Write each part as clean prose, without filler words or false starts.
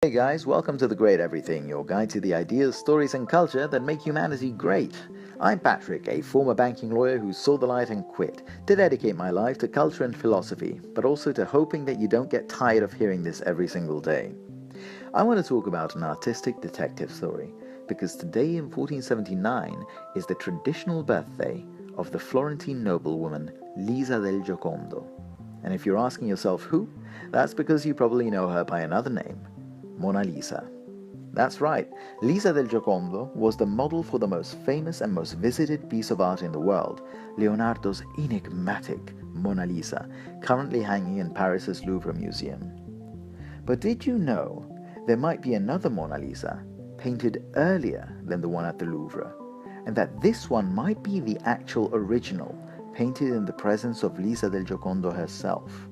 Hey guys, welcome to The Great Everything, your guide to the ideas, stories, and culture that make humanity great. I'm Patrick, a former banking lawyer who saw the light and quit to dedicate my life to culture and philosophy, but also to hoping that you don't get tired of hearing this every single day. I want to talk about an artistic detective story, because today in 1479 is the traditional birthday of the Florentine noblewoman Lisa del Giocondo. And if you're asking yourself who, that's because you probably know her by another name. Mona Lisa. That's right, Lisa del Giocondo was the model for the most famous and most visited piece of art in the world, Leonardo's enigmatic Mona Lisa, currently hanging in Paris's Louvre Museum. But did you know there might be another Mona Lisa, painted earlier than the one at the Louvre, and that this one might be the actual original, painted in the presence of Lisa del Giocondo herself?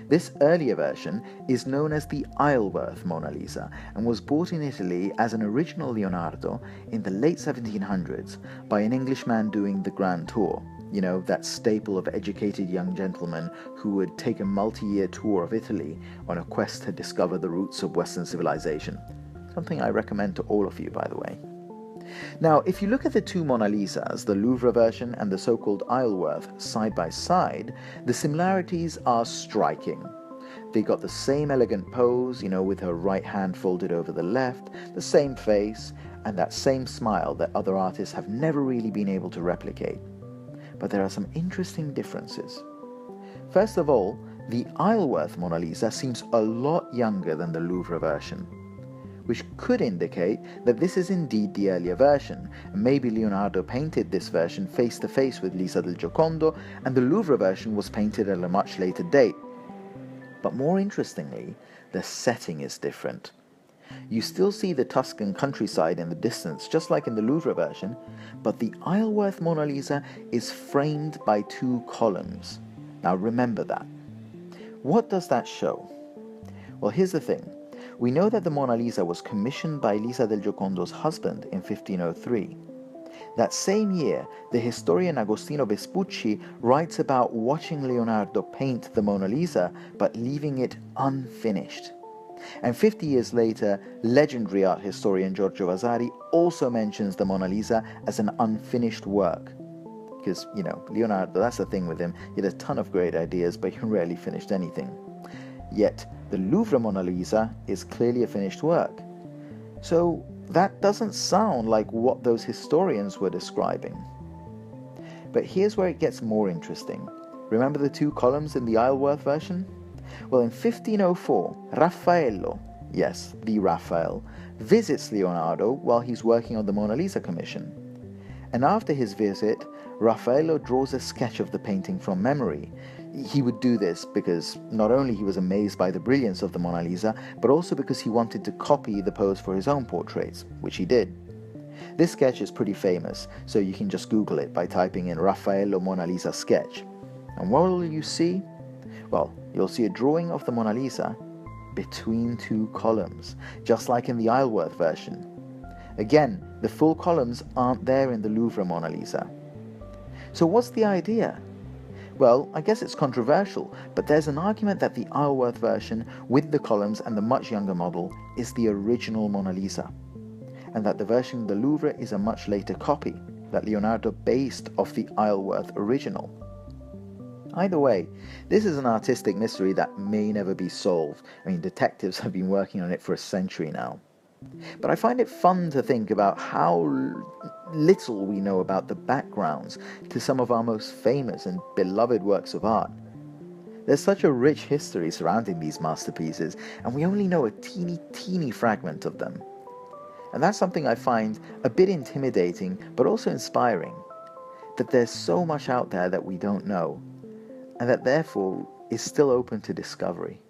This earlier version is known as the Isleworth Mona Lisa and was bought in Italy as an original Leonardo in the late 1700s by an Englishman doing the Grand Tour. You know, that staple of educated young gentlemen who would take a multi-year tour of Italy on a quest to discover the roots of Western civilization. Something I recommend to all of you, by the way. Now, if you look at the two Mona Lisas, the Louvre version and the so-called Isleworth, side by side, the similarities are striking. They got the same elegant pose, with her right hand folded over the left, the same face, and that same smile that other artists have never really been able to replicate. But there are some interesting differences. First of all, the Isleworth Mona Lisa seems a lot younger than the Louvre version, which could indicate that this is indeed the earlier version, and maybe Leonardo painted this version face-to-face with Lisa del Giocondo, and the Louvre version was painted at a much later date. But more interestingly, the setting is different. You still see the Tuscan countryside in the distance, just like in the Louvre version, but the Isleworth Mona Lisa is framed by two columns. Now remember that. What does that show? Well, here's the thing. We know that the Mona Lisa was commissioned by Lisa del Giocondo's husband in 1503. That same year, the historian Agostino Vespucci writes about watching Leonardo paint the Mona Lisa, but leaving it unfinished. And 50 years later, legendary art historian Giorgio Vasari also mentions the Mona Lisa as an unfinished work. Because, Leonardo, that's the thing with him, he had a ton of great ideas, but he rarely finished anything. Yet, the Louvre Mona Lisa is clearly a finished work. So that doesn't sound like what those historians were describing. But here's where it gets more interesting. Remember the two columns in the Isleworth version? Well, in 1504, Raffaello, yes, the Raphael, visits Leonardo while he's working on the Mona Lisa commission. And after his visit, Raffaello draws a sketch of the painting from memory. He would do this because not only he was amazed by the brilliance of the Mona Lisa, but also because he wanted to copy the pose for his own portraits, which he did. This sketch is pretty famous, so you can just Google it by typing in Raffaello Mona Lisa sketch. And what will you see? Well, you'll see a drawing of the Mona Lisa between two columns, just like in the Isleworth version. Again, the full columns aren't there in the Louvre Mona Lisa. So what's the idea? Well, I guess it's controversial, but there's an argument that the Isleworth version, with the columns and the much younger model, is the original Mona Lisa, and that the version in the Louvre is a much later copy, that Leonardo based off the Isleworth original. Either way, this is an artistic mystery that may never be solved. Detectives have been working on it for a century now. But I find it fun to think about how little we know about the backgrounds to some of our most famous and beloved works of art. There's such a rich history surrounding these masterpieces, and we only know a teeny fragment of them. And that's something I find a bit intimidating, but also inspiring, that there's so much out there that we don't know, and that therefore is still open to discovery.